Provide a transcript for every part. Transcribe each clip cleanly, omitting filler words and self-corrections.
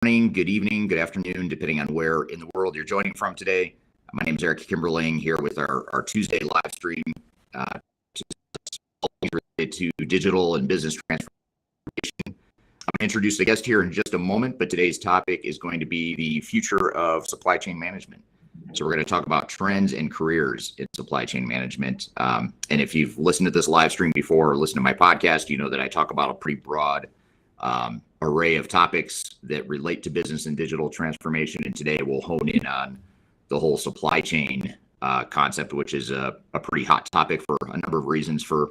morning, good evening, good afternoon, depending on where in the world you're joining from today. My name is Eric Kimberling here with our Tuesday live stream related to digital and business transformation. I'm going to introduce the guest here in just a moment, but today's topic is going to be the future of supply chain management. So we're going to talk about trends and careers in supply chain management. And if you've listened to this live stream before or listened to my podcast, you know that I talk about a pretty broad array of topics that relate to business and digital transformation. And today we'll hone in on the whole supply chain concept, which is a pretty hot topic for a number of reasons for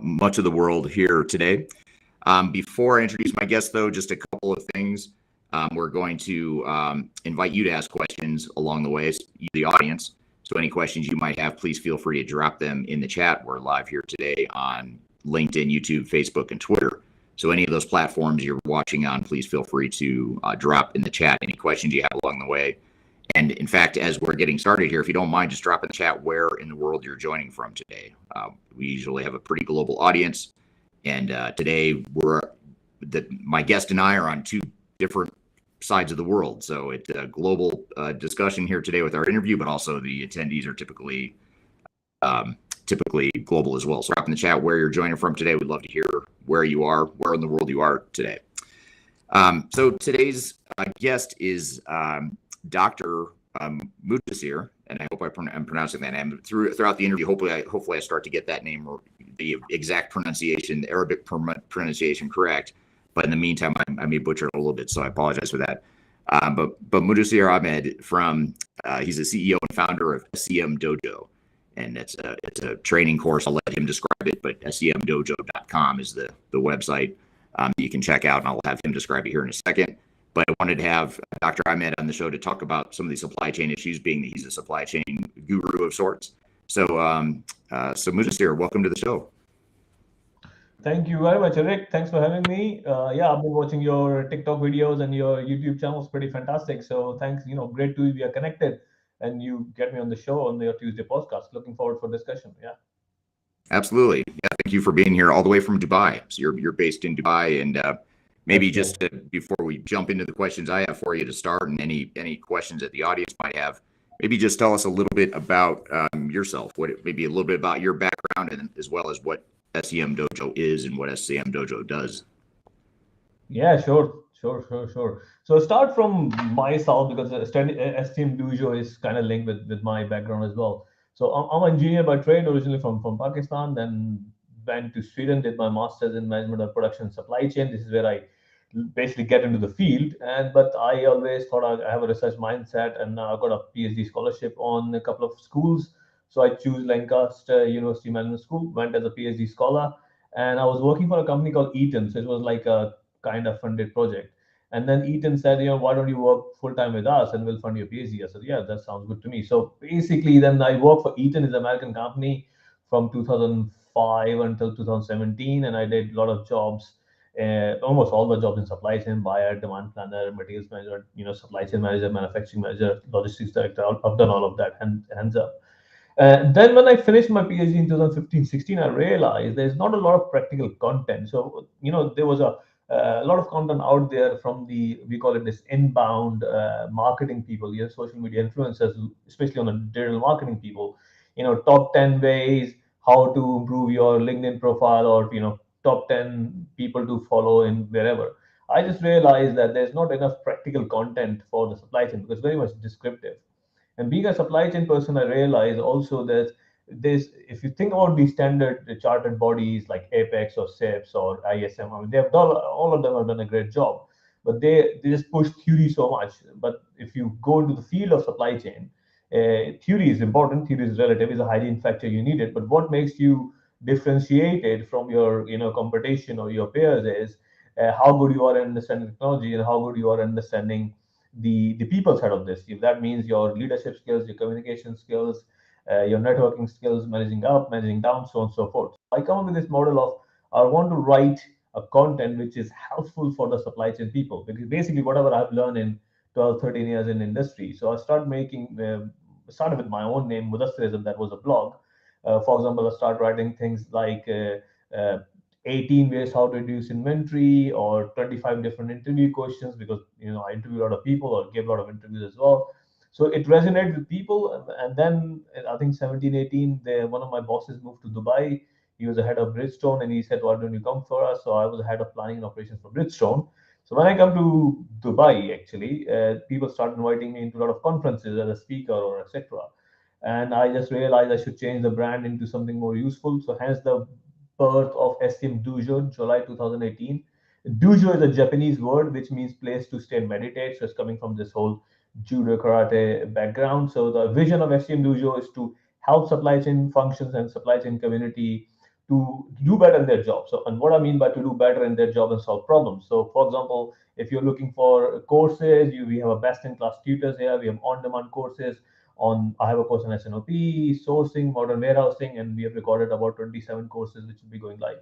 much of the world here today. Before I introduce my guest, though, just a couple of things. We're going to invite you to ask questions along the way, you, the audience. So any questions you might have, please feel free to drop them in the chat. We're live here today on LinkedIn, YouTube, Facebook, and Twitter. So any of those platforms you're watching on, please feel free to drop in the chat any questions you have along the way. And in fact, as we're getting started here, if you don't mind, just drop in the chat where in the world you're joining from today. We usually have a pretty global audience. And today my guest and I are on two different sides of the world. So it's a global discussion here today with our interview, but also the attendees are typically global as well. So drop in the chat where you're joining from today. We'd love to hear where you are, where in the world you are today. So today's guest is Dr. Muddassir, and I hope I'm pronouncing that name. Throughout the interview, hopefully I start to get that name or the exact pronunciation, the Arabic pronunciation correct. But in the meantime, I may butcher it a little bit, so I apologize for that. But Muddassir Ahmed he's the CEO and founder of SCM Dojo. And it's a training course. I'll let him describe it, but scmdojo.com is the website that you can check out, and I'll have him describe it here in a second. But I wanted to have Dr. Ahmed on the show to talk about some of the supply chain issues, being that he's a supply chain guru of sorts. So Muddassir, welcome to the show. Thank you very much, Eric. Thanks for having me. I've been watching your TikTok videos and your YouTube channel is pretty fantastic. So thanks, great to be connected. And you get me on the show on your Tuesday podcast. Looking forward for discussion. Yeah. Absolutely. Yeah. Thank you for being here all the way from Dubai. So you're based in Dubai, and maybe just before we jump into the questions I have for you to start, and any questions that the audience might have, maybe just tell us a little bit about yourself. Maybe a little bit about your background, and as well as what SCM Dojo is and what SCM Dojo does. Yeah, sure. So start from myself, because STM Dojo is kind of linked with my background as well. So I'm an engineer by trade, originally from Pakistan, then went to Sweden, did my master's in management of production supply chain. This is where I basically get into the field. But I always thought I have a research mindset, and I got a PhD scholarship on a couple of schools. So I chose Lancaster University Management School, went as a PhD scholar, and I was working for a company called Eaton. So it was like a kind of funded project. And then Eaton said, why don't you work full time with us and we'll fund your PhD? I said, yeah, that sounds good to me. So basically, then I worked for Eaton, is an American company, from 2005 until 2017, and I did a lot of jobs, almost all the jobs in supply chain: buyer, demand planner, materials manager, supply chain manager, manufacturing manager, logistics director. I've done all of that, hands up. Then when I finished my PhD in 2015-16, I realized there's not a lot of practical content. So, there was a lot of content out there from we call it this inbound marketing people, social media influencers, especially on the digital marketing people, top 10 ways how to improve your LinkedIn profile, or, top 10 people to follow in wherever. I just realized that there's not enough practical content for the supply chain, because it's very much descriptive. And being a supply chain person, I realize also that if you think about these standard chartered bodies like Apex or SIPS or ISM, I mean, they have done, all of them have done a great job, but they just push theory so much. But if you go into the field of supply chain, theory is important, theory is relative, is a hygiene factor, you need it. But what makes you differentiated from your competition or your peers is how good you are in understanding technology, and how good you are understanding the people side of this. If that means your leadership skills, your communication skills, your networking skills, managing up, managing down, so on and so forth. I come up with this model of I want to write a content which is helpful for the supply chain people, because basically whatever I've learned in 12, 13 years in industry. So I started with my own name, Muddassir, that was a blog. For example, I started writing things like 18 ways how to reduce inventory, or 25 different interview questions, because I interview a lot of people or give a lot of interviews as well. So it resonated with people. And then I think 17, 18, one of my bosses moved to Dubai. He was the head of Bridgestone, and he said, why don't you come for us? So I was the head of planning and operations for Bridgestone. So when I come to Dubai, actually, people start inviting me into a lot of conferences as a speaker or etc. And I just realized I should change the brand into something more useful. So hence the birth of STM Dojo, July 2018. Dojo is a Japanese word which means place to stay and meditate. So it's coming from this whole judo karate background. So the vision of STM Dojo is to help supply chain functions and supply chain community to do better in their job. So, and what I mean by to do better in their job and solve problems. So, for example, if you're looking for courses, we have a best-in-class tutors here. We have on-demand courses on. I have a course on SNOP, sourcing, modern warehousing, and we have recorded about 27 courses which will be going live.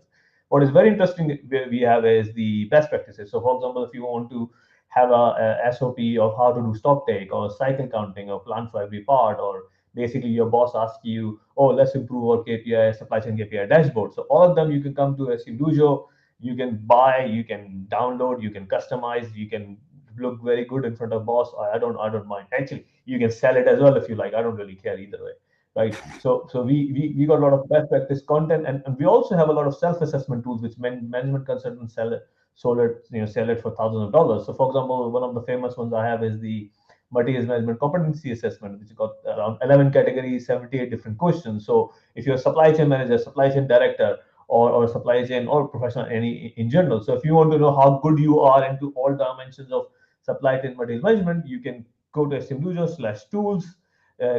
What is very interesting we have is the best practices. So, for example, if you want to have a SOP of how to do stock take or cycle counting or plan for every part, or basically your boss asks you, oh, let's improve our KPI, supply chain KPI dashboard. So all of them you can come to SEM Dojo, you can buy, you can download, you can customize, you can look very good in front of boss. I don't mind. Actually, you can sell it as well if you like. I don't really care either way. Right. So we got a lot of best practice content, and we also have a lot of self-assessment tools which management consultants sell it for thousands of dollars. So for example, one of the famous ones I have is the materials management competency assessment, which got around 11 categories, 78 different questions. So if you're a supply chain manager, supply chain director, or supply chain or professional any in general, so if you want to know how good you are into all dimensions of supply chain materials management, you can go to smdojo/tools,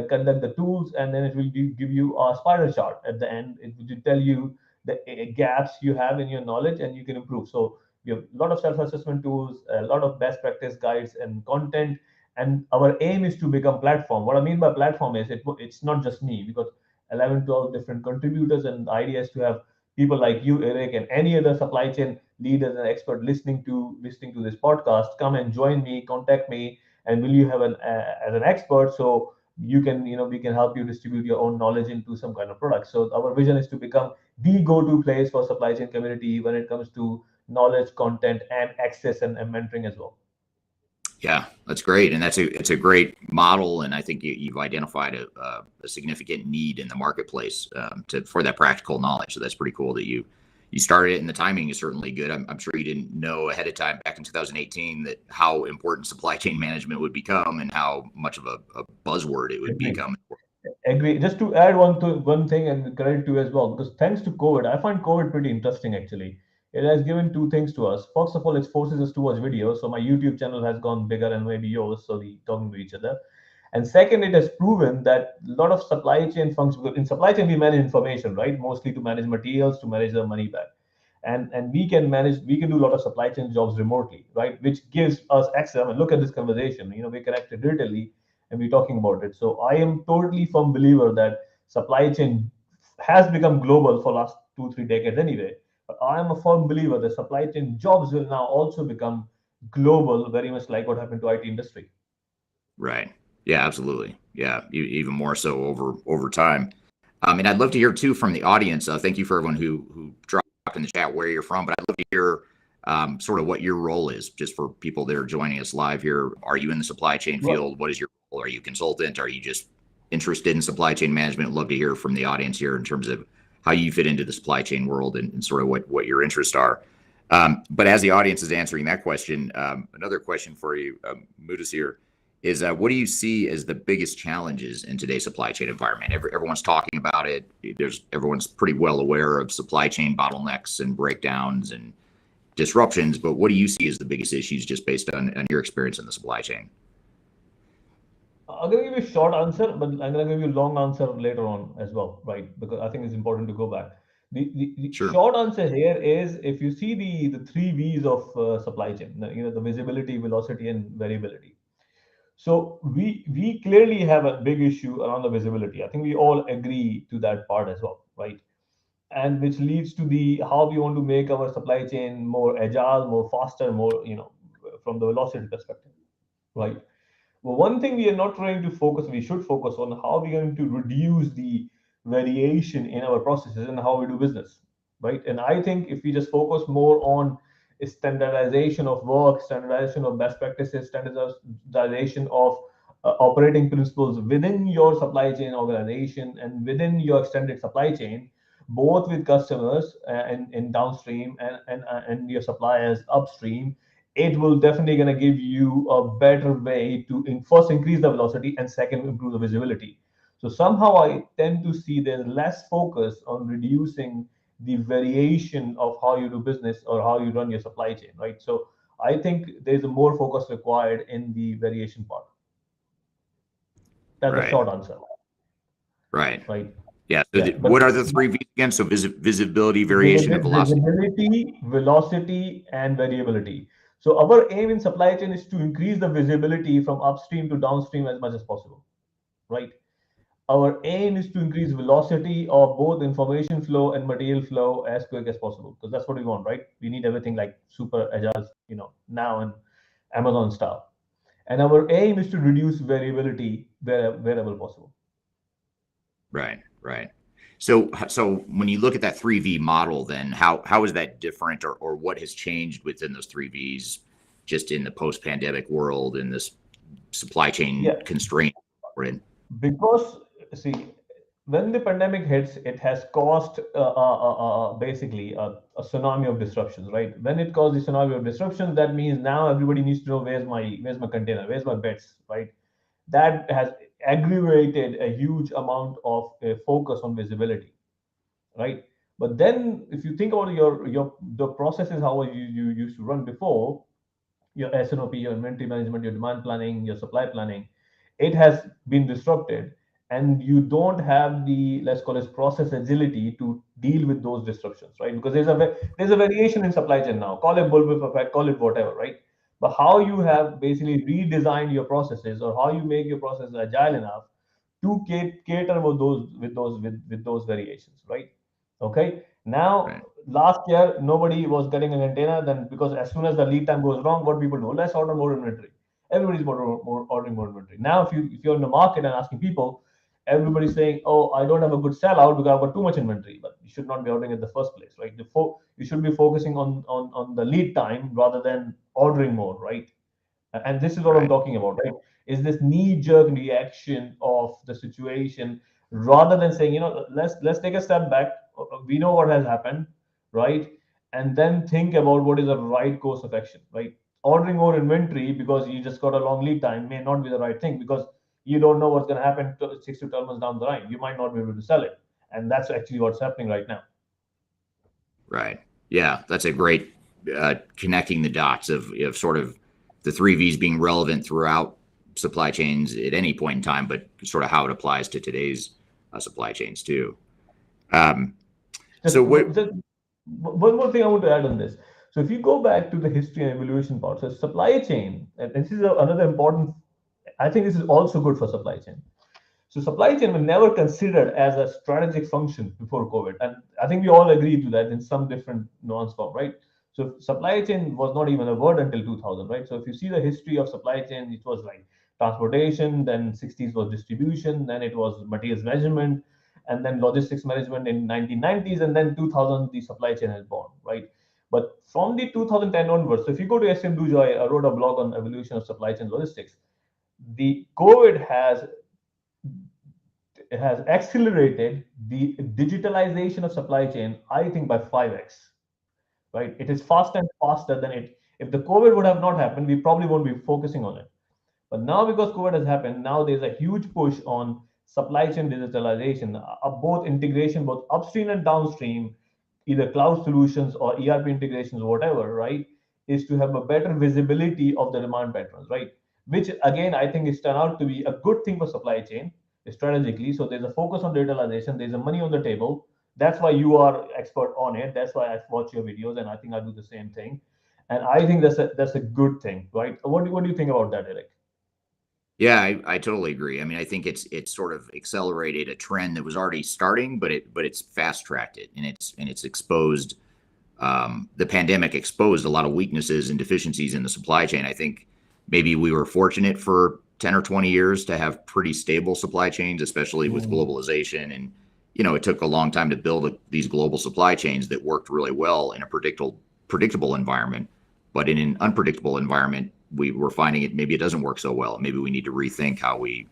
conduct the tools, and then it will give you a spider chart at the end. It will tell you the gaps you have in your knowledge, and you can improve. So we have a lot of self-assessment tools, a lot of best practice guides and content, and our aim is to become platform. What I mean by platform is it's not just me, because 11, 12 different contributors, and the idea is to have people like you, Eric, and any other supply chain leaders and expert listening to this podcast come and join me, contact me, and will you have an as an expert, so you can we can help you distribute your own knowledge into some kind of product. So our vision is to become the go-to place for supply chain community when it comes to knowledge, content, and access, and mentoring as well. Yeah, that's great, and it's a great model, and I think you've identified a significant need in the marketplace for that practical knowledge. So that's pretty cool that you started it, and the timing is certainly good. I'm sure you didn't know ahead of time back in 2018 that how important supply chain management would become and how much of a buzzword it would Agree. become. Agree. Just to add one thing and credit to you as well, because thanks to COVID, I find COVID pretty interesting actually. It has given two things to us. First of all, it forces us to watch videos. So my YouTube channel has gone bigger, and maybe yours, so we talking to each other. And second, it has proven that a lot of supply chain functions, in supply chain we manage information, right? Mostly to manage materials, to manage the money back. And we can do a lot of supply chain jobs remotely, right? Which gives us access. I mean, look at this conversation. We're connected digitally, and we're talking about it. So I am totally firm believer that supply chain has become global for last 2 3 decades anyway. But I am a firm believer that supply chain jobs will now also become global, very much like what happened to IT industry. Right. Yeah, absolutely. Yeah, even more so over time. And I'd love to hear too from the audience. Thank you for everyone who dropped in the chat where you're from, but I'd love to hear sort of what your role is, just for people that are joining us live here. Are you in the supply chain Well, field? What is your role? Are you a consultant? Are you just interested in supply chain management? I'd love to hear from the audience here in terms of how you fit into the supply chain world and sort of what your interests are. But as the audience is answering that question, another question for you, Muddassir, is what do you see as the biggest challenges in today's supply chain environment? Everyone's talking about it. Everyone's pretty well aware of supply chain bottlenecks and breakdowns and disruptions, but what do you see as the biggest issues just based on your experience in the supply chain? I'm going to give you a short answer, but I'm going to give you a long answer later on as well, right? Because I think it's important to go back. The Sure. short answer here is, if you see the three V's of supply chain, the visibility, velocity, and variability. So we clearly have a big issue around the visibility. I think we all agree to that part as well, right? And which leads to the how we want to make our supply chain more agile, more faster, more from the velocity perspective, right? Well, one thing we are not trying to focus, we should focus on how we're going to reduce the variation in our processes and how we do business. right? And I think if we just focus more on standardization of work, standardization of best practices, standardization of operating principles within your supply chain organization and within your extended supply chain, both with customers and downstream and your suppliers upstream, it will definitely going to give you a better way to first increase the velocity and second improve the visibility. So somehow I tend to see there's less focus on reducing the variation of how you do business or how you run your supply chain, right? So I think there's a more focus required in the variation part. That's the Right. short answer, Right. right? Yeah. So Yeah, what but are the three V's again? So visibility, variation, and velocity. visibility, velocity, and variability. So our aim in supply chain is to increase the visibility from upstream to downstream as much as possible, right? Our aim is to increase velocity of both information flow and material flow as quick as possible, because that's what we want, right? We need everything like super agile, now and Amazon style. And our aim is to reduce variability wherever possible. Right. Right. So when you look at that 3V model, then how is that different, or what has changed within those 3Vs just in the post-pandemic world and this supply chain Yeah, constraint we're in? because see, when the pandemic hits, it has caused basically a tsunami of disruptions, right? When it caused the tsunami of disruptions, that means now everybody needs to know where's my container, where's my beds, right? That has aggravated a huge amount of focus on visibility, right? But then, if you think about your the processes how you used to run before, your SNOP, your inventory management, your demand planning, your supply planning, it has been disrupted, and you don't have the, let's call it, process agility to deal with those disruptions, right? Because there's a variation in supply chain now. Call it bullwhip effect, call it whatever, right? But how you have basically redesigned your processes or how you make your processes agile enough to cater with those variations, right? Okay. Now, Right. last year nobody was getting a container. Then because as soon as the lead time goes wrong, what people do? Let's order more inventory. Everybody's ordering more inventory. Now, if you're in the market and asking people, everybody's saying, "Oh, I don't have a good sellout because I've got too much inventory." But you should not be ordering in the first place, right? You should be focusing on the lead time rather than ordering more, right? And this is what I'm Right. talking about, right? Is this knee-jerk reaction of the situation rather than saying, let's take a step back. We know what has happened, right? And then think about what is the right course of action, right? Ordering more inventory because you just got a long lead time may not be the right thing, because you don't know what's going to happen 6 to 12 months down the line. You might not be able to sell it, and that's actually what's happening right now. Right. Yeah, that's a great connecting the dots of sort of the 3Vs being relevant throughout supply chains at any point in time, but sort of how it applies to today's supply chains too. Um, Just, so what? just one more thing I want to add on this. So if you go back to the history and evolution part, so supply chain, and this is another important, I think this is also good for supply chain. So supply chain was never considered as a strategic function before COVID, and I think we all agree to that in some different nuance form, right? So supply chain was not even a word until 2000, right? So if you see the history of supply chain, it was like transportation, then 60s was distribution, then it was materials management, and then logistics management in 1990s, and then 2000 the supply chain is born, right? But from the 2010 onwards, so if you go to SM Dojo, I wrote a blog on evolution of supply chain logistics. The COVID has accelerated the digitalization of supply chain, I think, by 5x, right? It is faster and faster than it. If the COVID would have not happened, we probably won't be focusing on it. But now, because COVID has happened, now there's a huge push on supply chain digitalization, both integration, both upstream and downstream, either cloud solutions or ERP integrations, or whatever, right? Is to have a better visibility of the demand patterns, right? Which again, I think is turned out to be a good thing for supply chain strategically. So there's a focus on digitalization, there's a money on the table. That's why you are expert on it. That's why I watch your videos, and I think I do the same thing. And I think that's a good thing, right? What do you think about that, Eric? Yeah, I totally agree. I mean, I think it's sort of accelerated a trend that was already starting, but it's fast tracked it, and it's exposed the pandemic exposed a lot of weaknesses and deficiencies in the supply chain. I think maybe we were fortunate for 10 or 20 years to have pretty stable supply chains, especially with Mm, globalization and it took a long time to build these global supply chains that worked really well in a predictable environment. But in an unpredictable environment, we were finding maybe it doesn't work so well. Maybe we need to rethink how we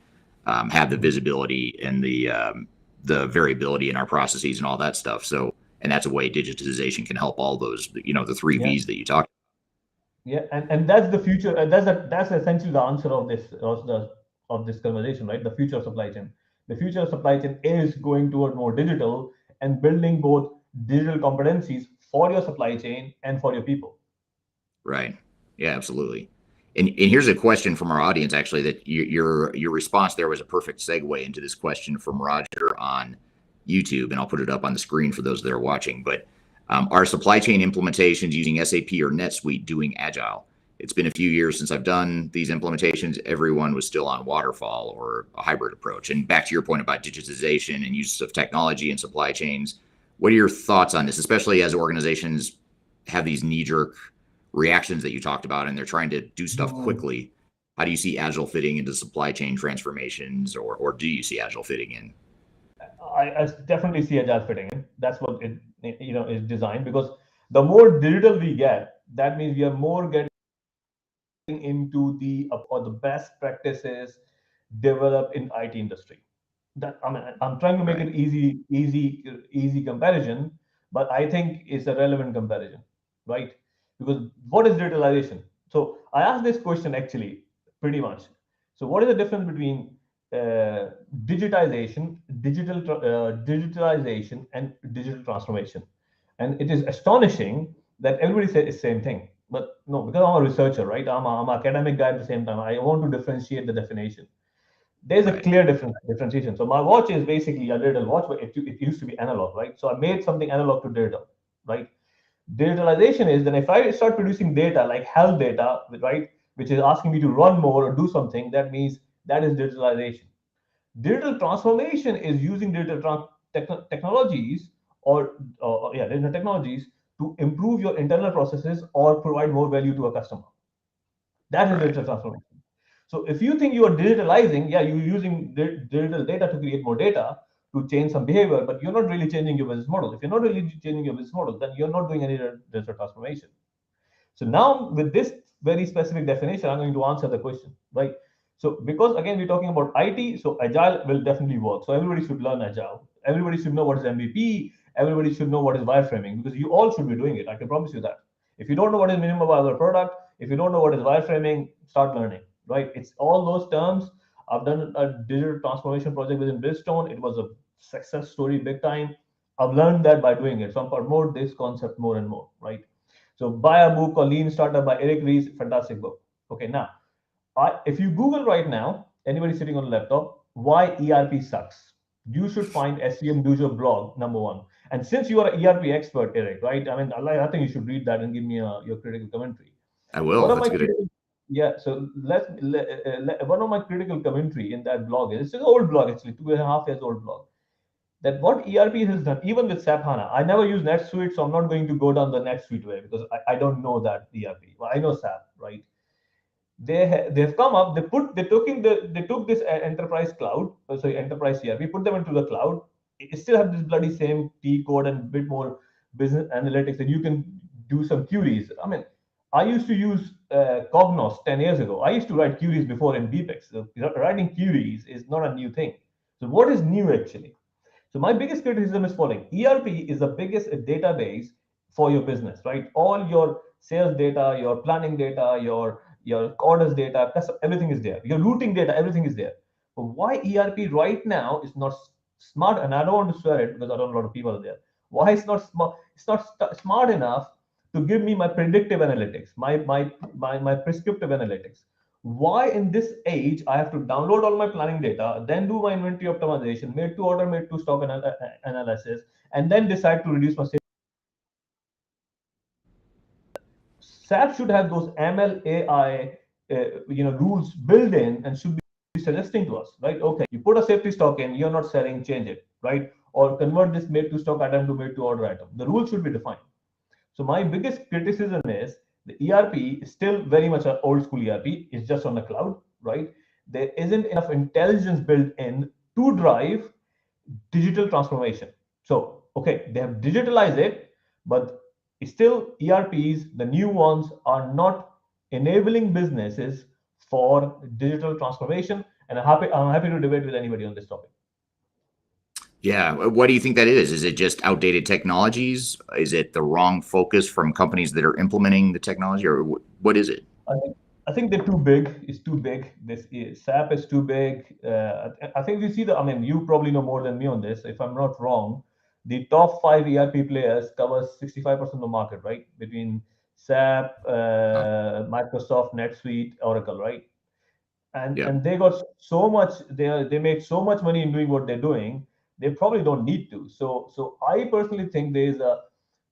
have the visibility and the variability in our processes and all that stuff. So, and that's a way digitization can help all those, the three Yeah. V's that you talked. Yeah, and that's the future. And that's essentially the answer of this conversation, right? The future of supply chain. The future of supply chain is going toward more digital and building both digital competencies for your supply chain and for your people. Right. Yeah, absolutely. And here's a question from our audience, actually, that your response there was a perfect segue into this question from Roger on YouTube, and I'll put it up on the screen for those that are watching. But are supply chain implementations using SAP or NetSuite doing Agile? It's been a few years since I've done these implementations. Everyone was still on waterfall or a hybrid approach. And back to your point about digitization and use of technology in supply chains, what are your thoughts on this, especially as organizations have these knee-jerk reactions that you talked about, and they're trying to do stuff quickly? How do you see Agile fitting into supply chain transformations, or do you see Agile fitting in? I definitely see agile fitting in. That's what it is designed, because the more digital we get, that means we are more getting into the or the best practices developed in IT industry. That I mean, I'm trying to make Right. it easy comparison, but I think it's a relevant comparison, right? Because what is digitalization? So I asked this question actually pretty much. So what is the difference between digitization, digitalization, and digital transformation? And it is astonishing that everybody says the same thing. But no, because I'm a researcher, right? I'm an academic guy at the same time. I want to differentiate the definition. There's a Right. clear differentiation. So my watch is basically a digital watch, but it used to be analog, right? So I made something analog to digital, right? Digitalization is then if I start producing data like health data, right, which is asking me to run more or do something, that means that is digitalization. Digital transformation is using technologies or digital technologies to improve your internal processes or provide more value to a customer. That is Right. digital transformation. So if you think you are digitalizing, yeah, you're using digital data to create more data to change some behavior, but you're not really changing your business model. If you're not really changing your business model, then you're not doing any digital transformation. So now with this very specific definition, I'm going to answer the question, right? So because again, we're talking about IT, so agile will definitely work. So everybody should learn agile. Everybody should know what is MVP. Everybody should know what is wireframing, because you all should be doing it. I can promise you that. If you don't know what is minimum viable product, if you don't know what is wireframing, start learning, right? It's all those terms. I've done a digital transformation project within Bridgestone. It was a success story, big time. I've learned that by doing it. So I'm promote this concept more and more, right? So buy a book called Lean Startup by Eric Ries, fantastic book. Okay, now if you Google right now, anybody sitting on a laptop, why ERP sucks, you should find SCM Dojo blog number one. And since you are an ERP expert, Eric, right? I mean, I think you should read that and give me your critical commentary. I One will. of That's my good. critical, yeah. So one of my critical commentary in that blog is, it's an old blog actually, 2.5 years old blog, that what ERP has done, even with SAP HANA. I never use NetSuite, so I'm not going to go down the NetSuite way because I don't know that ERP. Well, I know SAP, right? They've come up. They took this enterprise cloud, sorry, enterprise ERP, put them into the cloud. It still have this bloody same T code and bit more business analytics, and you can do some queries. I mean, I used to use Cognos 10 years ago. I used to write queries before in BPEX. So writing queries is not a new thing. So what is new actually? So my biggest criticism is following. ERP is the biggest database for your business, right? All your sales data, your planning data, your orders data, everything is there. Your routing data, everything is there. But why ERP right now is not smart? And I don't want to swear it because I don't know a lot of people there. Why it's not smart? It's not smart enough to give me my predictive analytics, my prescriptive analytics. Why in this age I have to download all my planning data, then do my inventory optimization, made to order, made to stock analysis, and then decide to reduce my sales? SAP should have those ML AI rules built in and should be suggesting to us, right? Okay, you put a safety stock in, you're not selling, change it, right? Or convert this made to stock item to made to order item. The rule should be defined. So my biggest criticism is the ERP is still very much an old school ERP. It's just on the cloud, right? There isn't enough intelligence built in to drive digital transformation. So, okay, they have digitalized it, but still ERPs, the new ones, are not enabling businesses for digital transformation. And I'm happy to debate with anybody on this topic. Yeah. What do you think that is? Is it just outdated technologies? Is it the wrong focus from companies that are implementing the technology, or what is it? I think they're too big. It's too big. SAP is too big. I think we see the. I mean, you probably know more than me on this. If I'm not wrong, the top five ERP players cover 65% of the market, right? Between SAP, Oh, Microsoft, NetSuite, Oracle, right? and yeah. and they got so much, they make so much money in doing what they're doing, they probably don't need to. So I personally think there is a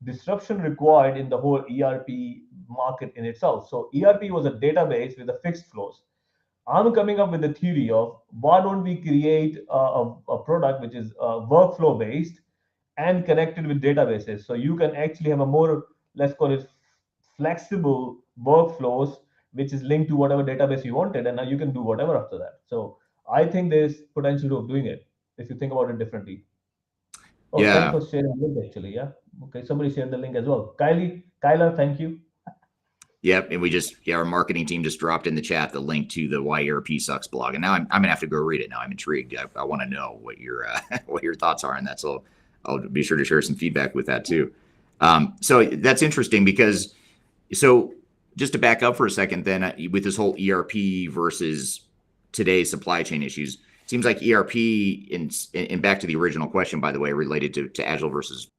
disruption required in the whole ERP market in itself. So ERP was a database with a fixed flows. I'm coming up with the theory of why don't we create a product which is workflow based and connected with databases, so you can actually have a more, let's call it, flexible workflows, which is linked to whatever database you wanted, and now you can do whatever after that. So I think there's potential of doing it if you think about it differently. Oh, thanks Yeah. for sharing the link actually. Yeah. Okay, somebody shared the link as well. Kyler, thank you. Yep. And our marketing team just dropped in the chat the link to the Why ERP Sucks blog. And now I'm gonna have to go read it now. I'm intrigued. I want to know what your what your thoughts are on that. So I'll be sure to share some feedback with that too. So that's interesting because so just to back up for a second, then with this whole ERP versus today's supply chain issues, it seems like ERP and back to the original question, by the way, related to Agile versus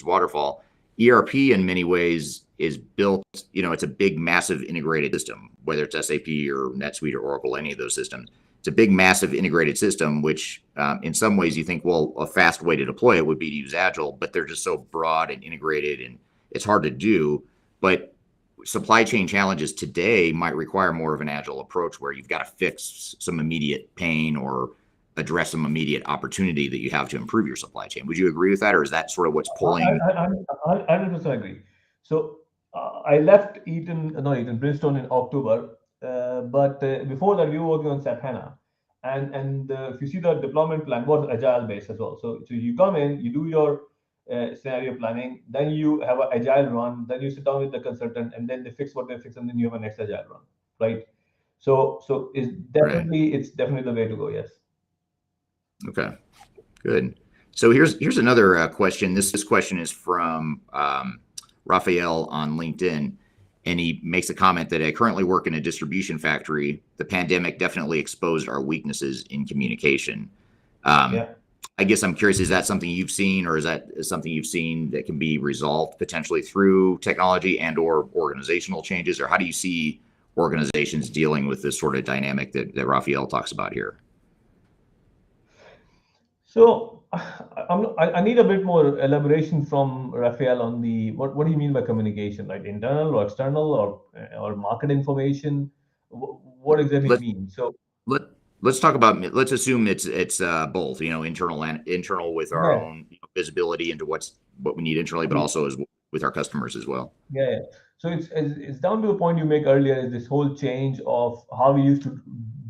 waterfall. ERP in many ways is built, it's a big, massive integrated system, whether it's SAP or NetSuite or Oracle, any of those systems. It's a big, massive integrated system, which in some ways you think, well, a fast way to deploy it would be to use Agile, but they're just so broad and integrated and it's hard to do. But supply chain challenges today might require more of an Agile approach where you've got to fix some immediate pain or address some immediate opportunity that you have to improve your supply chain. Would you agree with that, or is that sort of what's pulling? I 100% agree. So I left Bridgestone in October, but before that we were working on SAP HANA, and if you see the deployment plan was agile based as well. So you come in, you do your scenario planning, then you have an agile run, then you sit down with the consultant, and then they fix what they fix, and then you have a next agile run, right? So Right. it's definitely the way to go. Yes. Okay. Good. So here's another question. This question is from Raphael on LinkedIn, and he makes a comment that I currently work in a distribution factory. The pandemic definitely exposed our weaknesses in communication. Um, Yeah. I guess I'm curious, is that something you've seen, or is that something you've seen that can be resolved potentially through technology and or organizational changes, or how do you see organizations dealing with this sort of dynamic that Raphael talks about here? So I need a bit more elaboration from Raphael on the what do you mean by communication, right? Internal or external or market information? What exactly do Let you mean? So let let's talk about, let's assume it's both, internal and internal with our yeah, own visibility into what we need internally, but also as with our customers as well. yeah. So it's down to a point you make earlier, is this whole change of how we used to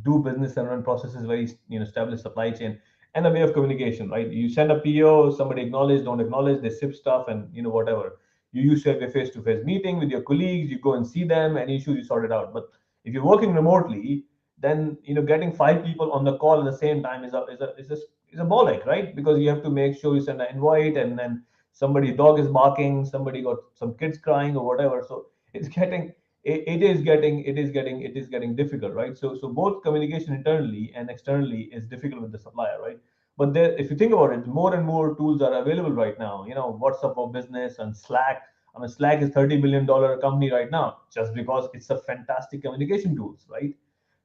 do business and run processes, very established supply chain and a way of communication, right? You send a PO, somebody acknowledge, don't acknowledge, they ship stuff, and whatever. You used to have a face-to-face meeting with your colleagues, you go and see them, any issues you sort it out. But if you're working remotely, then getting five people on the call at the same time is a ball ache, right? Because you have to make sure you send an invite, and then somebody dog is barking, somebody got some kids crying or whatever. So it's getting it is getting difficult, right? So both communication internally and externally is difficult with the supplier, right? But there, if you think about it, more and more tools are available right now. WhatsApp for business and Slack. I mean, Slack is $30 billion company right now just because it's a fantastic communication tools, right?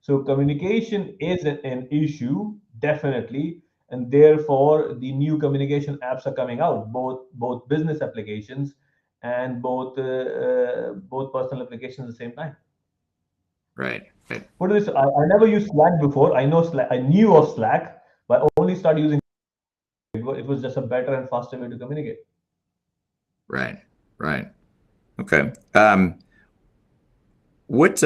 So communication is an issue, definitely, and therefore the new communication apps are coming out, both business applications and both personal applications at the same time. Right. Right. Put this, I never used Slack before. I know Slack, I knew of Slack, but I only started using it was just a better and faster way to communicate. Right. Right. Okay. What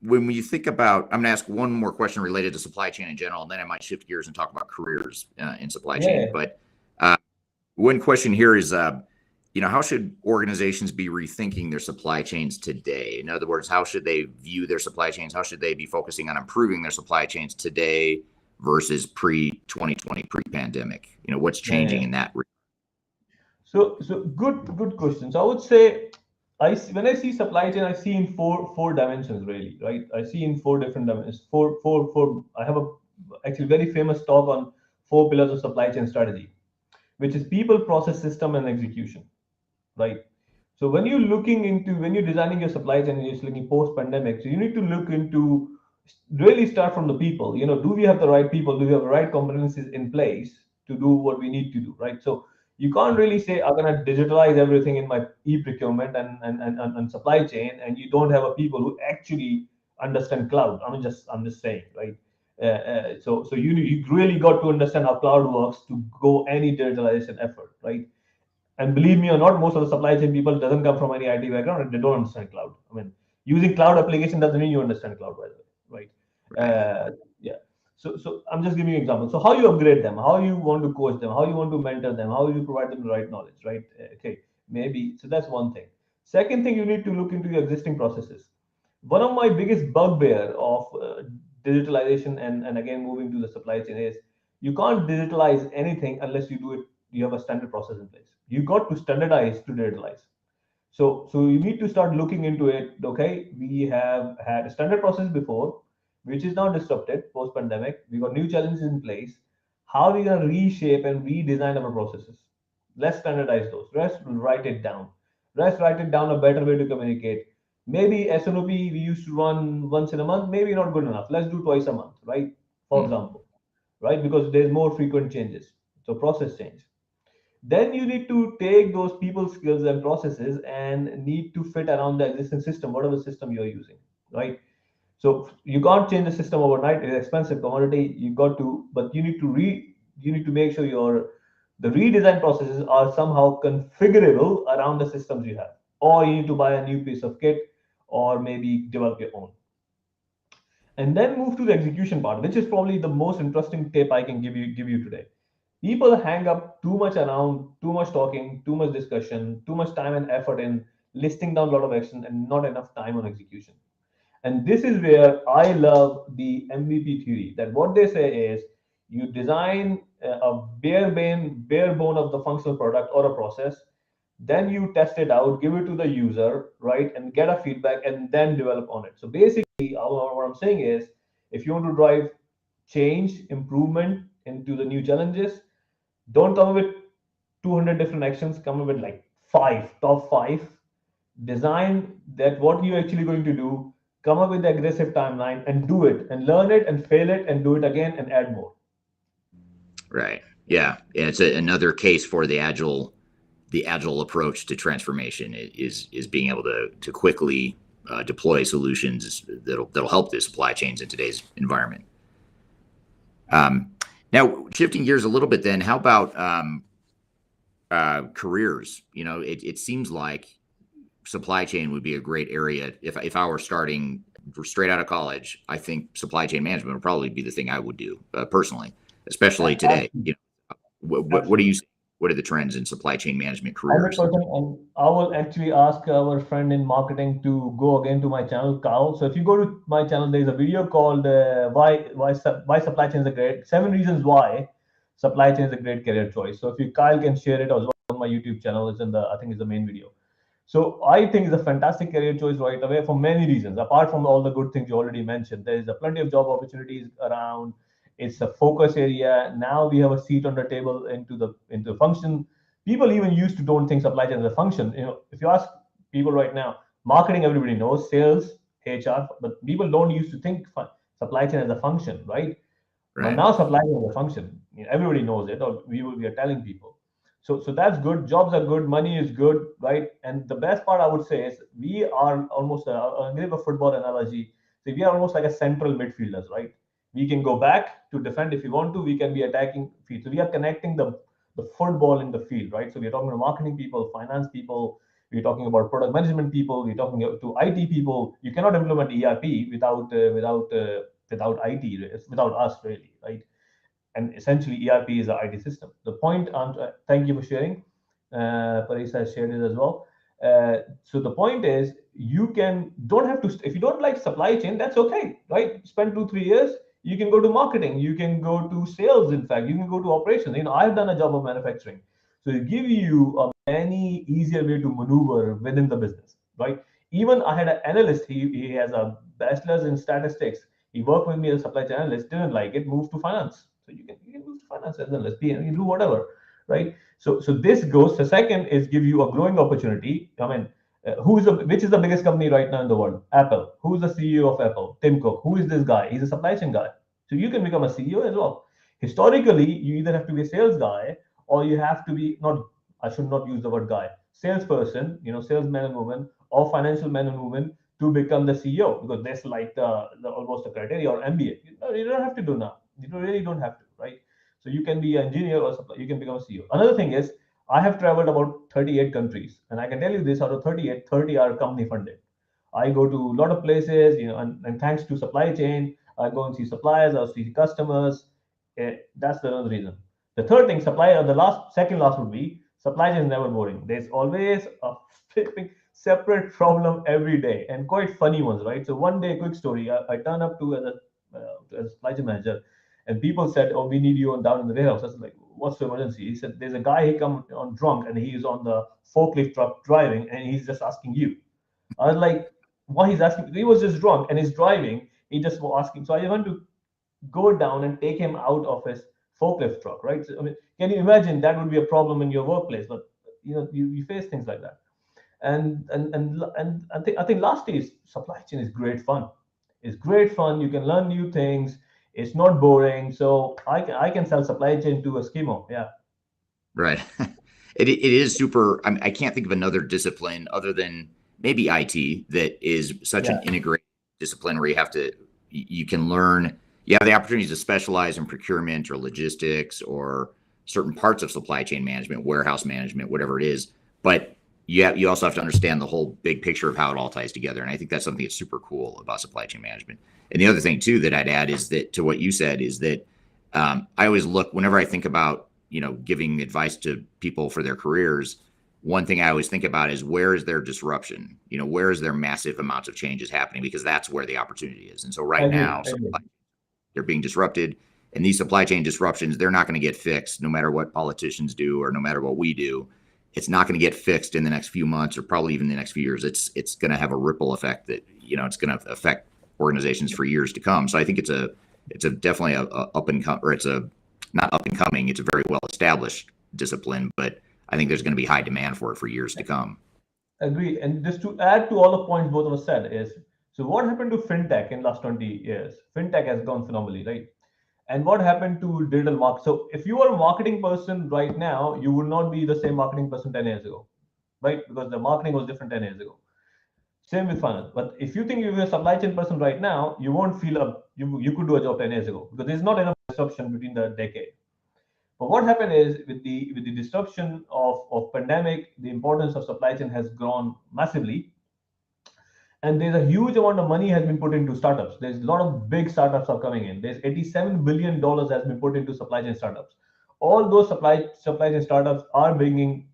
when you think about, I'm going to ask one more question related to supply chain in general, and then I might shift gears and talk about careers in supply chain. Yeah. But one question here is, how should organizations be rethinking their supply chains today? In other words, how should they view their supply chains? How should they be focusing on improving their supply chains today versus pre-2020, pre-pandemic? What's Yeah, changing yeah. in that? So good questions. I would say when I see supply chain, I see in four dimensions really, right? I see in four different dimensions. Four. I have a actually very famous talk on four pillars of supply chain strategy, which is people, process, system, and execution, right? So when you're designing your supply chain, you're just looking post pandemic. So you need to look into really start from the people. Do we have the right people? Do we have the right competencies in place to do what we need to do, right? So you can't really say I'm gonna digitalize everything in my e-procurement and supply chain, and you don't have a people who actually understand cloud. I'm just saying, right? So you really got to understand how cloud works to go any digitalization effort, right? And believe me or not, most of the supply chain people doesn't come from any IT background and they don't understand cloud. I mean, using cloud application doesn't mean you understand cloud, by the way, right? Right. Yeah. So I'm just giving you an example. So how you upgrade them, how you want to coach them, how you want to mentor them, how you provide them the right knowledge, right? Okay, maybe. So that's one thing. Second thing, you need to look into your existing processes. One of my biggest bugbear of digitalization and again moving to the supply chain is you can't digitalize anything unless you have a standard process in place. You got to standardize to digitalize. So you need to start looking into it. Okay, we have had a standard process before, which is now disrupted post pandemic. We got new challenges in place. How are we gonna reshape and redesign our processes? Let's standardize those. Let's write it down. Let's write it down a better way to communicate. Maybe SNOP we used to run once in a month, maybe not good enough. Let's do twice a month, right? For Mm. example, right? Because there's more frequent changes. So process change. Then you need to take those people skills and processes and need to fit around the existing system, whatever system you're using, right? So you can't change the system overnight. It's expensive commodity. You got to, but you need to make sure the redesign processes are somehow configurable around the systems you have, or you need to buy a new piece of kit, or maybe develop your own. And then move to the execution part, which is probably the most interesting tip I can give you today. People hang up too much around, too much talking, too much discussion, too much time and effort in listing down a lot of action and not enough time on execution. And this is where I love the MVP theory. That what they say is you design a bare bone of the functional product or a process, then you test it out, give it to the user, right, and get a feedback, and then develop on it. So basically, what I'm saying is, if you want to drive change, improvement into the new challenges, don't come up with 200 different actions. Come up with like top five. Design that what you're actually going to do. Come up with the aggressive timeline and do it, and learn it and fail it and do it again and add more. Right. Yeah. It's another case for the agile approach to transformation is being able to quickly deploy solutions that'll help the supply chains in today's environment. Now, shifting gears a little bit, then, how about careers? It seems like supply chain would be a great area. If I were starting straight out of college, I think supply chain management would probably be the thing I would do personally, especially today. Absolutely. What do you see? What are the trends in supply chain management careers? 100%. And I will actually ask our friend in marketing to go again to my channel, Carl. So if you go to my channel, there's a video called "Why Supply Chain is a Great 7 Reasons Why Supply Chain is a Great Career Choice." So if you Kyle can share it as well on my YouTube channel, it's in the I think it's the main video. So I think it's a fantastic career choice right away for many reasons. Apart from all the good things you already mentioned, there is a plenty of job opportunities around. It's a focus area. Now we have a seat on the table into the function. People even used to don't think supply chain as a function. If you ask people right now, marketing everybody knows, sales, HR, but people don't used to think supply chain as a function, right? But Right. now supply chain is a function. Everybody knows it, or we are telling people. So that's good. Jobs are good. Money is good, right? And the best part I would say is we are almost. I'll give a football analogy. So we are almost like a central midfielders, right? We can go back to defend if we want to. We can be attacking field. So we are connecting the football in the field, right? So we are talking to marketing people, finance people, we're talking about product management people, we're talking to IT people. You cannot implement ERP without IT, without us really, right? And essentially ERP is the IT system. The point, thank you for sharing. Paris has shared it as well. So the point is, you can don't have to if you don't like supply chain, that's okay, right? Spend 2 3 years. You can go to marketing. You can go to sales. In fact, you can go to operations. I've done a job of manufacturing, so it give you a many easier way to maneuver within the business, right? Even I had an analyst. He has a bachelor's in statistics. He worked with me as a supply chain analyst. Didn't like it. Moved to finance. So you can move to finance as an analyst. You can do whatever, right? So this goes. The second is give you a growing opportunity. I mean, which is the biggest company right now in the world? Apple. Who's the CEO of Apple? Tim Cook. Who is this guy? He's a supply chain guy. So you can become a CEO as well. Historically, you either have to be a sales guy or you have to be not. I should not use the word guy. Salesperson, salesman and woman, or financial man and woman to become the CEO, because that's like the almost a criteria, or MBA. You don't have to do now. Really don't have to, right? So you can be an engineer or supply, you can become a CEO. Another thing is, I have traveled about 38 countries, and I can tell you this: out of 38, 30 are company funded. I go to a lot of places, and thanks to supply chain, I go and see suppliers, I see customers. That's the other reason. The third thing, second last would be supply chain is never boring. There's always a flipping separate problem every day, and quite funny ones, right? So one day, quick story: I turn up to as a supply chain manager, and people said, "Oh, we need you on down in the warehouse." I was like, "What's the emergency?" He said, "There's a guy, he come on drunk, and he is on the forklift truck driving, and he's just asking you." I was like, "Why he's asking?" He was just drunk and he's driving. He just was asking. So I went to go down and take him out of his forklift truck, right? So, I mean, can you imagine that would be a problem in your workplace? But you face things like that. And I think lastly is supply chain is great fun. It's great fun. You can learn new things. It's not boring. So I can sell supply chain to a schemo. Yeah. Right. It is super. I can't think of another discipline other than maybe IT that is such an Yeah. integrated discipline where you can learn, you have the opportunities to specialize in procurement or logistics or certain parts of supply chain management, warehouse management, whatever it is. But you also have to understand the whole big picture of how it all ties together. And I think that's something that's super cool about supply chain management. And the other thing too that I'd add is that, to what you said, is that I always look, whenever I think about giving advice to people for their careers, one thing I always think about is, where is their disruption? Where is there massive amounts of changes happening? Because that's where the opportunity is. And so I right agree. now, I agree. they're being disrupted, and these supply chain disruptions, they're not going to get fixed no matter what politicians do or no matter what we do. It's not going to get fixed in the next few months or probably even the next few years. It's going to have a ripple effect that, it's going to affect organizations for years to come. So I think it's a definitely a up and come, or it's a not up and coming. It's a very well established discipline, but I think there's going to be high demand for it for years to come. Agree. And just to add to all the points both of us said is, so what happened to fintech in last 20 years? Fintech has gone phenomenally, right? And what happened to digital market? So if you are a marketing person right now, you would not be the same marketing person 10 years ago, right? Because the marketing was different 10 years ago. Same with finance. But if you think you're a supply chain person right now, you won't feel you could do a job 10 years ago, because there's not enough disruption between the decade. But what happened is, with the disruption of pandemic, the importance of supply chain has grown massively, and there's a huge amount of money has been put into startups. There's a lot of big startups are coming in. There's $87 billion has been put into supply chain startups. All those supply chain startups are bringing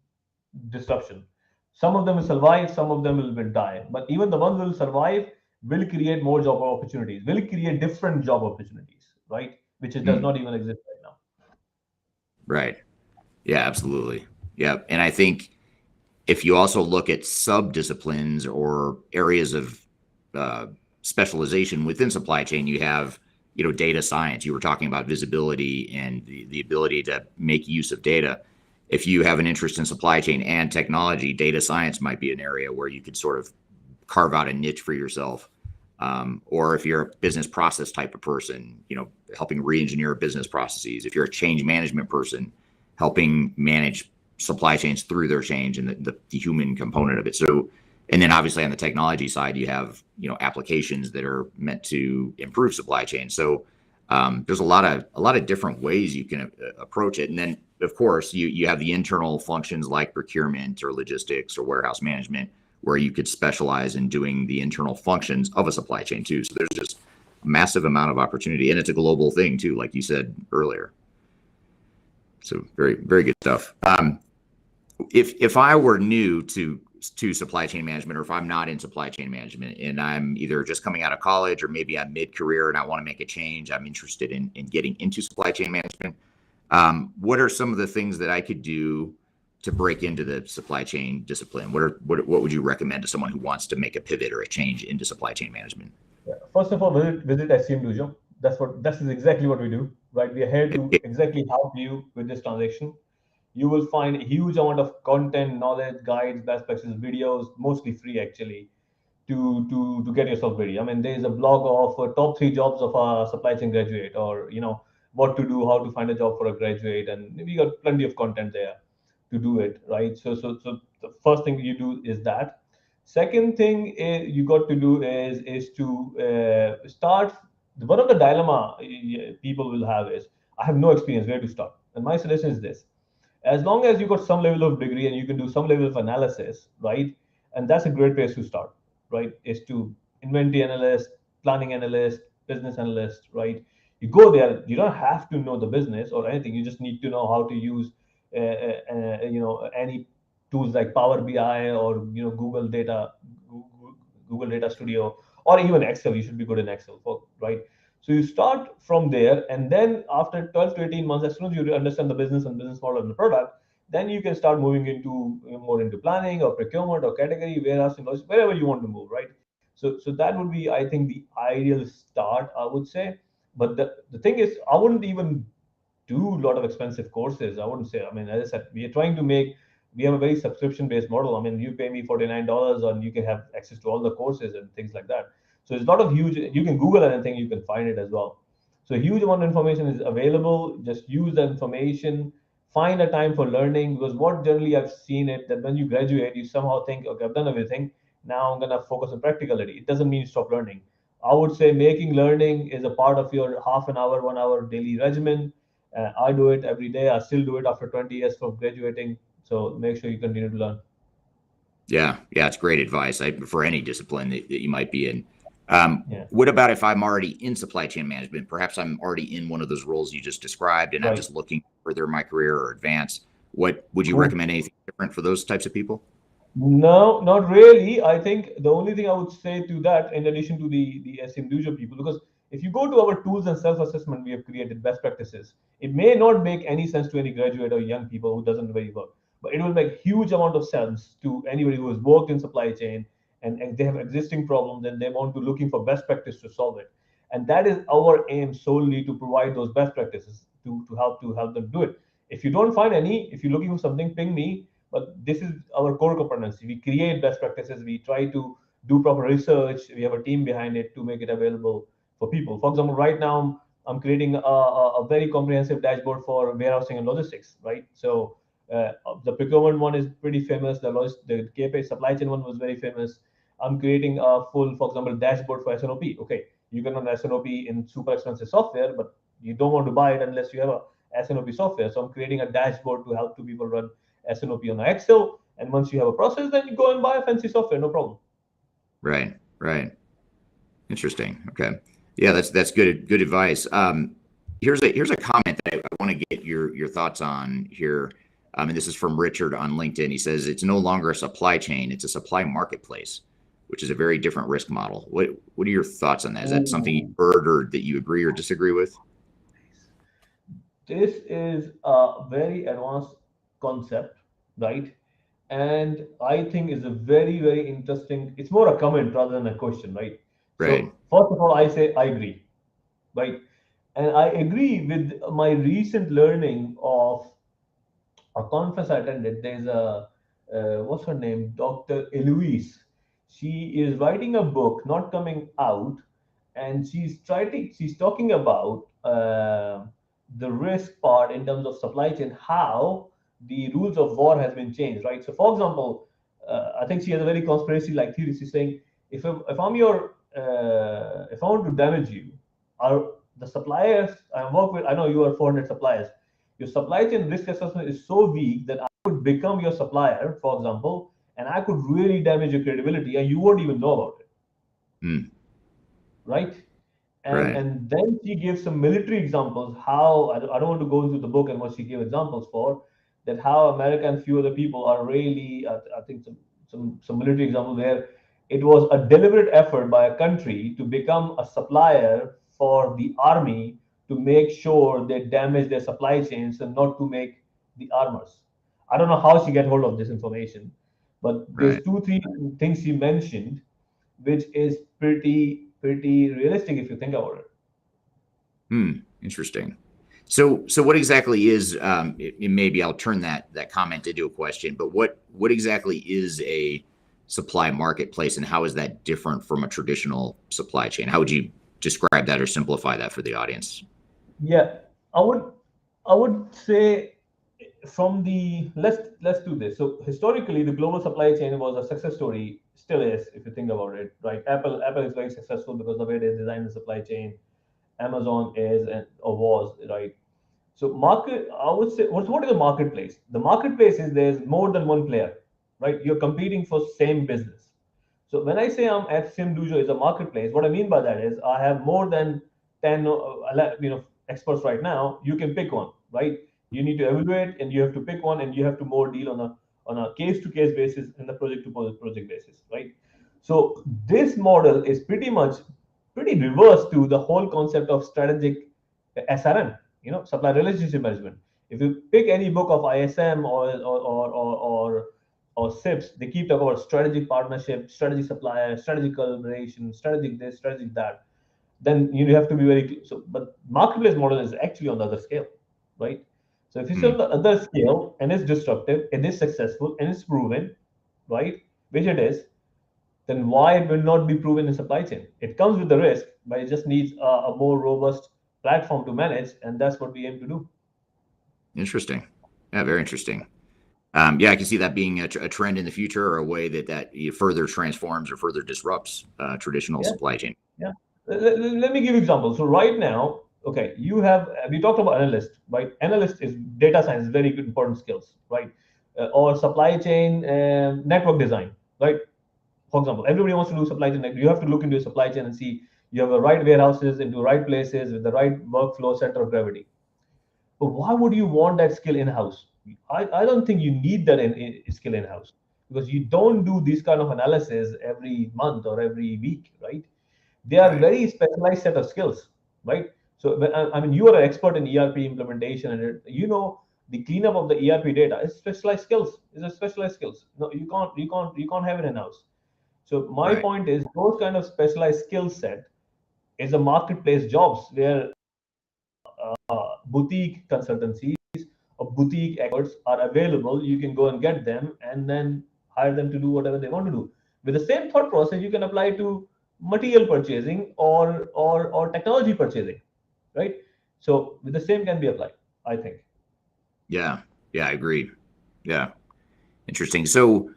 disruption. Some of them will survive, some of them will die. But even the ones who will survive will create more job opportunities, will create different job opportunities, right? Which does Mm, not even exist right now. right. Yeah, absolutely. Yeah. And I think if you also look at sub-disciplines or areas of uh, specialization within supply chain, you have, data science. You were talking about visibility and the ability to make use of data. If you have an interest in supply chain and technology, data science might be an area where you could sort of carve out a niche for yourself. Or if you're a business process type of person, helping re-engineer business processes. If you're a change management person, helping manage supply chains through their change and the human component of it. So, and then obviously on the technology side, you have, applications that are meant to improve supply chain. So There's a lot of different ways you can approach it, and then of course you have the internal functions like procurement or logistics or warehouse management, where you could specialize in doing the internal functions of a supply chain too. So there's just a massive amount of opportunity, and it's a global thing too, like you said earlier. So very, very good stuff. If I were new to supply chain management, or if I'm not in supply chain management and I'm either just coming out of college or maybe I'm mid-career and I want to make a change, I'm interested in getting into supply chain management. What are some of the things that I could do to break into the supply chain discipline? What would you recommend to someone who wants to make a pivot or a change into supply chain management? Yeah. First of all, visit SCM Dojo. That is exactly what we do, right? We are here to exactly help you with this transaction. You will find a huge amount of content, knowledge, guides, best practices, videos, mostly free actually, to get yourself ready. I mean, there is a blog of top 3 jobs of a supply chain graduate, or what to do, how to find a job for a graduate, and we got plenty of content there to do it, right? So the first thing you do is that. Second thing you got to do is to start. One of the dilemma people will have is, I have no experience, where to start? And my suggestion is this: as long as you got some level of degree and you can do some level of analysis, right? And that's a great place to start, right? Is to inventory analyst, planning analyst, business analyst, right? You go there, you don't have to know the business or anything. You just need to know how to use any tools like Power BI, or Google Data Studio, or even Excel. You should be good in Excel, right? So you start from there, and then after 12 to 18 months, as soon as you understand the business and business model and the product, then you can start moving into more into planning or procurement or category, warehousing, wherever you want to move, right? So that would be, I think, the ideal start, I would say. But the thing is, I wouldn't even do a lot of expensive courses. I wouldn't say. I mean, as I said, we are trying to make. We have a very subscription-based model. I mean, you pay me $49, and you can have access to all the courses and things like that. So it's not a huge. You can Google anything, you can find it as well. So a huge amount of information is available. Just use the information. Find a time for learning, because what generally I've seen it that when you graduate, you somehow think, okay, I've done everything. Now I'm gonna focus on practicality. It doesn't mean you stop learning. I would say making learning is a part of your half an hour, 1 hour daily regimen. I do it every day. I still do it after 20 years from graduating. So make sure you continue to learn. Yeah, it's great advice for any discipline that you might be in. Yeah. What about if I'm already in supply chain management? Perhaps I'm already in one of those roles you just described, and I'm Right. just looking to further my career or advance. What would you Cool. recommend? Anything different for those types of people? No, not really. I think the only thing I would say to that, in addition to the individual people, because if you go to our tools and self-assessment, we have created best practices. It may not make any sense to any graduate or young people who doesn't really work, but it will make huge amount of sense to anybody who has worked in supply chain, and they have existing problems and they want to looking for best practice to solve it. And that is our aim, solely to provide those best practices to help them do it. If you don't find any, if you're looking for something, ping me. But this is our core competency. We create best practices. We try to do proper research. We have a team behind it to make it available for people. For example, right now I'm creating a very comprehensive dashboard for warehousing and logistics. Right. So the procurement one is pretty famous. The KPI supply chain one was very famous. I'm creating a full, for example, dashboard for SNOP. Okay, you can run SNOP in super expensive software, but you don't want to buy it unless you have a SNOP software. So I'm creating a dashboard to help two people run SNOP on Excel. And once you have a process, then you go and buy a fancy software, no problem. Right. Interesting. Okay. Yeah, that's good advice. Here's a comment that I want to get your thoughts on here. And this is from Richard on LinkedIn. He says it's no longer a supply chain; it's a supply marketplace, which is a very different risk model. What are your thoughts on that? Is that something you heard or that you agree or disagree with? This is a very advanced concept, right? And I think is a very, very interesting. It's more a comment rather than a question, right? Right. So first of all, I say I agree, right? And I agree with my recent learning of a conference I attended. There's a what's her name, Dr. Eloise. She is writing a book, not coming out, and she's talking about the risk part in terms of supply chain, how the rules of war has been changed, right? So, for example, I think she has a very conspiracy-like theory. She's saying, if I'm your if I want to damage you, the suppliers I work with, I know you are 400 suppliers. Your supply chain risk assessment is so weak that I could become your supplier, for example, and I could really damage your credibility, and you won't even know about it, Hmm. right? And Right. and then she gives some military examples how I don't want to go into the book and what she gave examples for that how America and few other people are really I think some military example where it was a deliberate effort by a country to become a supplier for the army to make sure they damage their supply chains and not to make the armors. I don't know how she get hold of this information, but there's Right. two three things she mentioned which is pretty realistic if you think about it. Hmm. Interesting. So what exactly is maybe I'll turn that comment into a question, but what exactly is a supply marketplace and how is that different from a traditional supply chain? How would you describe that or simplify that for the audience? Yeah, I would I would say from the let's do this. So historically, the global supply chain was a success story, still is if you think about it, right? Apple is very successful because the way they designed the supply chain. Amazon is and or was, right? So market, I would say, what is the marketplace? The marketplace is there's more than one player, right? You're competing for same business. So when I say I'm at SimDujo is a marketplace, what I mean by that is I have more than 10, experts right now. You can pick one, right? You need to evaluate and you have to pick one and you have to more deal on a case to case basis and the project to project basis, right? So this model is pretty reverse to the whole concept of strategic SRM, supply relationship management. If you pick any book of ISM or SIPs, they keep talking about strategic partnership, strategic supplier, strategic collaboration, strategic this, strategic that. Then you have to be very so. But marketplace model is actually on the other scale, right? So if it's Hmm. on the other scale and it's disruptive, it is successful and it's proven, right? Which it is, then why it will not be proven in supply chain? It comes with the risk, but it just needs a more robust platform to manage, and that's what we aim to do. Interesting. Yeah, very interesting. Yeah, I can see that being a trend in the future or a way that further transforms or further disrupts traditional Yeah, supply chain. yeah. Let me give you examples. So right now, okay, you have we talked about analyst, right? Analyst is data science, very good important skills, right? Or supply chain network design, right? For example, everybody wants to do supply chain. You have to look into your supply chain and see you have the right warehouses into right places with the right workflow center of gravity. But why would you want that skill in house? I don't think you need that skill in house because you don't do this kind of analysis every month or every week, right? They are Right. very specialized set of skills, right? So I mean, you are an expert in ERP implementation, and the cleanup of the ERP data is specialized skills. Is a specialized skills. No, you can't have it in house. So my Right. point is those kind of specialized skill set is a marketplace jobs where boutique consultancies or boutique experts are available. You can go and get them and then hire them to do whatever they want to do. With the same thought process, you can apply to material purchasing or technology purchasing, right? So with the same can be applied, I think. Yeah. Yeah, I agree. Yeah. Interesting. So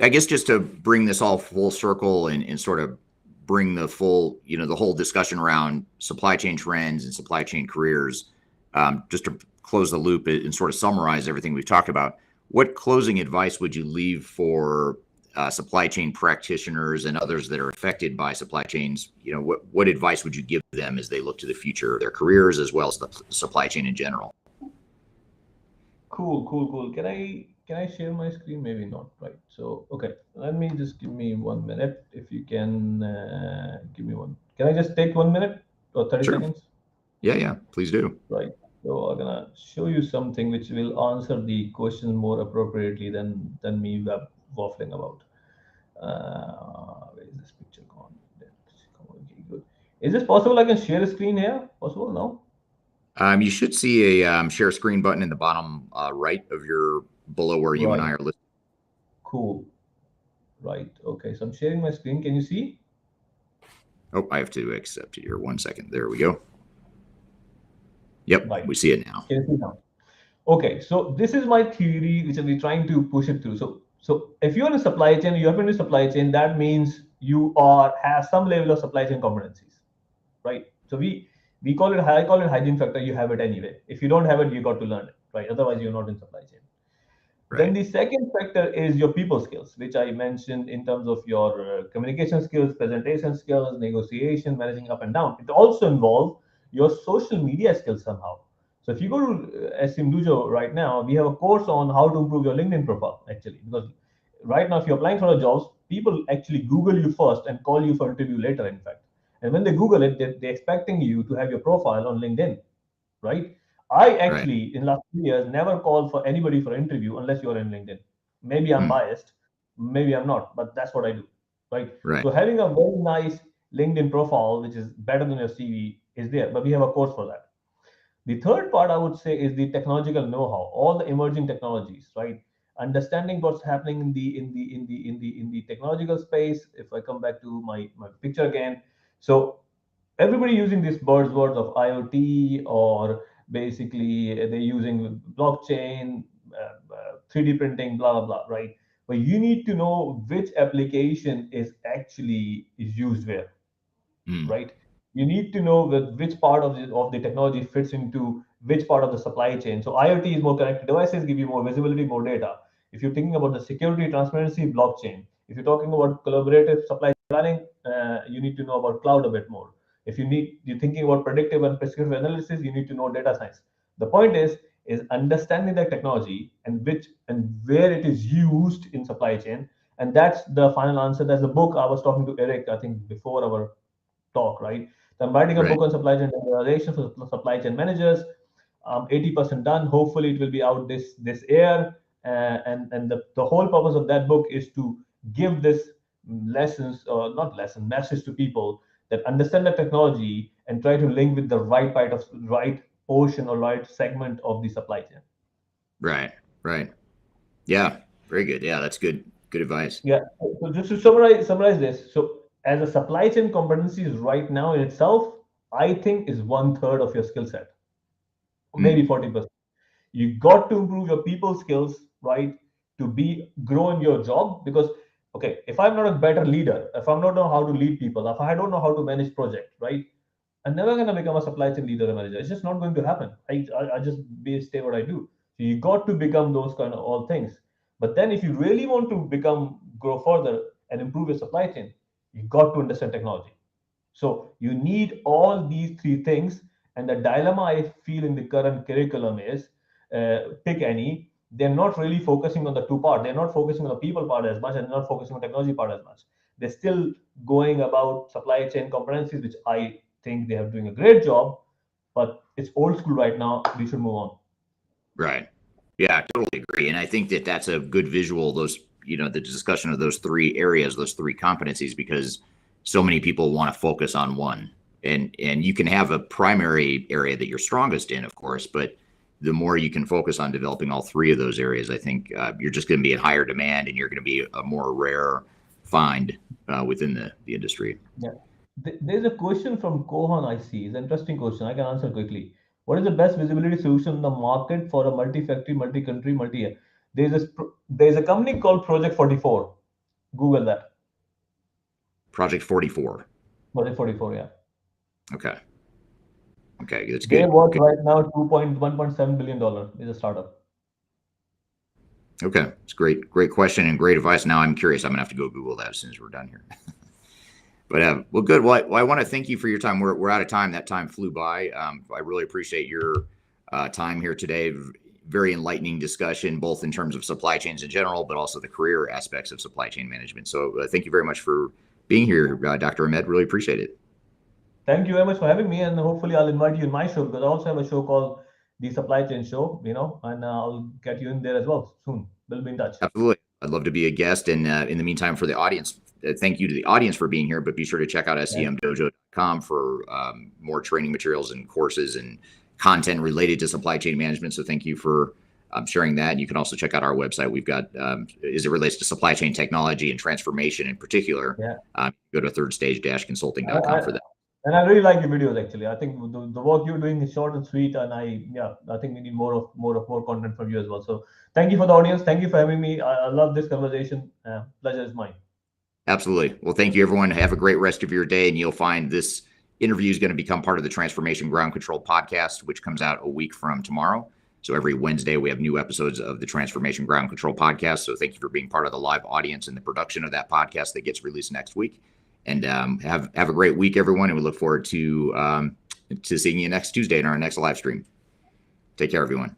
I guess just to bring this all full circle and sort of bring the whole discussion around supply chain trends and supply chain careers, just to close the loop and sort of summarize everything we've talked about, what closing advice would you leave for supply chain practitioners and others that are affected by supply chains? What advice would you give them as they look to the future of their careers as well as the supply chain in general? Cool, cool, cool. Can I share my screen? Maybe not, right? So okay, let me just give me 1 minute. If you can give me one. Can I just take 1 minute or 30 Sure. seconds? Yeah, yeah, please do. Right. So I'm gonna show you something which will answer the question more appropriately than me waffling about. Where is this picture gone? Okay, good. Is this possible? I can share a screen here. Possible? No. You should see a share screen button in the bottom right of your below where you and I Right. are listed. Cool. Right. Okay. So I'm sharing my screen. Can you see? Oh, I have to accept it here. 1 second. There we go. Yep, Right. we see it now. Can you see now? Okay, so this is my theory, which we're trying to push it through. So if you're in supply chain, you have been in supply chain, that means you are have some level of supply chain competencies, right? So We call it, I call it hygiene factor. You have it anyway. If you don't have it, you got to learn it, right? Otherwise, you're not in supply chain. Then Right. the second factor is your people skills, which I mentioned in terms of your communication skills, presentation skills, negotiation, managing up and down. It also involves your social media skills somehow. So if you go to STEAM Dojo right now, we have a course on how to improve your LinkedIn profile actually, because right now if you're applying for a jobs, people actually Google you first and call you for interview later. In fact, and when they Google it, they're expecting you to have your profile on LinkedIn, right? I Right. actually, in last 3 years, never call for anybody for interview unless you're in LinkedIn. Maybe I'm Hmm. biased, maybe I'm not, but that's what I do, right? Right. So having a very nice LinkedIn profile, which is better than your CV, is there. But we have a course for that. The third part I would say is the technological know-how, all the emerging technologies, right? Understanding what's happening in the technological space. If I come back to my picture again, so everybody using these buzzwords of IoT, or basically they're using blockchain, 3D printing, blah blah blah, right? But you need to know which application is used where, Hmm. right? You need to know that which part of the technology fits into which part of the supply chain. So IoT is more connected devices, give you more visibility, more data. If you're thinking about the security, transparency, blockchain. If you're talking about collaborative supply planning, you need to know about cloud a bit more. If you're thinking about predictive and prescriptive analysis, you need to know data science. The point is understanding the technology and which and where it is used in supply chain. And that's the final answer. That's the book I was talking to Eric, I think, before our talk, right? So I'm writing a Right. book on supply chain digitalization for supply chain managers. 80% done. Hopefully, it will be out this year. And the whole purpose of that book is to give this lessons, or not lesson, message to people that understand the technology and try to link with the right portion or right segment of the supply chain. Right. Right. Yeah. Very good. Yeah, that's good. Good advice. Yeah. So just to summarize this, so as a supply chain competencies right now in itself, I think is one third of your skill set, maybe Hmm. 40%. You got to improve your people skills, right, to be grow in your job. Because okay, if I'm not a better leader, if I'm not know how to lead people, if I don't know how to manage projects, right, I'm never gonna become a supply chain leader or manager. It's just not going to happen. I just stay what I do. So you got to become those kind of all things. But then if you really want to become grow further and improve your supply chain, you got to understand technology. So you need all these three things. And the dilemma I feel in the current curriculum is, pick any, they're not really focusing on the two part. They're not focusing on the people part as much, and they're not focusing on technology part as much. They're still going about supply chain competencies, which I think they are doing a great job, but it's old school right now. We should move on. Right. Yeah, I totally agree. And I think that that's a good visual, those, the discussion of those three areas, those three competencies, because so many people want to focus on one. And you can have a primary area that you're strongest in, of course, but the more you can focus on developing all three of those areas, I think you're just going to be in higher demand, and you're going to be a more rare find within the industry. Yeah. There's a question from Kohan I see. It's an interesting question. I can answer quickly. What is the best visibility solution in the market for a multi-factory, multi-country, multi-year? There's a company called Project 44. Google that. Project 44. Project 44, yeah. Okay. Okay. That's They good. worth Good. right now $1.7 billion is a startup. Okay. It's great. Great question and great advice. Now I'm curious. I'm going to have to go Google that as soon as we're done here. But well, good. Well, I want to thank you for your time. We're out of time. That time flew by. I really appreciate your time here today. Very enlightening discussion, both in terms of supply chains in general, but also the career aspects of supply chain management. So thank you very much for being here, Dr. Ahmed. Really appreciate it. Thank you very much for having me, and hopefully I'll invite you in my show, because I also have a show called the Supply Chain Show, and I'll get you in there as well soon. We'll be in touch. Absolutely. I'd love to be a guest. And in the meantime, for the audience, thank you to the audience for being here. But be sure to check out Yeah. semdojo.com for more training materials and courses and content related to supply chain management. So thank you for sharing that. And you can also check out our website. We've got, as it relates to supply chain technology and transformation in particular, Yeah. go to thirdstage-consulting.com I, for that. and I really like your videos actually. I think the work you're doing is short and sweet, and I think we need more content from you as well. So thank you for the audience. Thank you for having me. I love this conversation. Pleasure is mine. Absolutely. Well, thank you, everyone. Have a great rest of your day, and you'll find this interview is going to become part of the Transformation Ground Control podcast, which comes out a week from tomorrow. So every Wednesday, we have new episodes of the Transformation Ground Control podcast. So thank you for being part of the live audience and the production of that podcast that gets released next week. And have a great week, everyone. And we look forward to seeing you next Tuesday in our next live stream. Take care, everyone.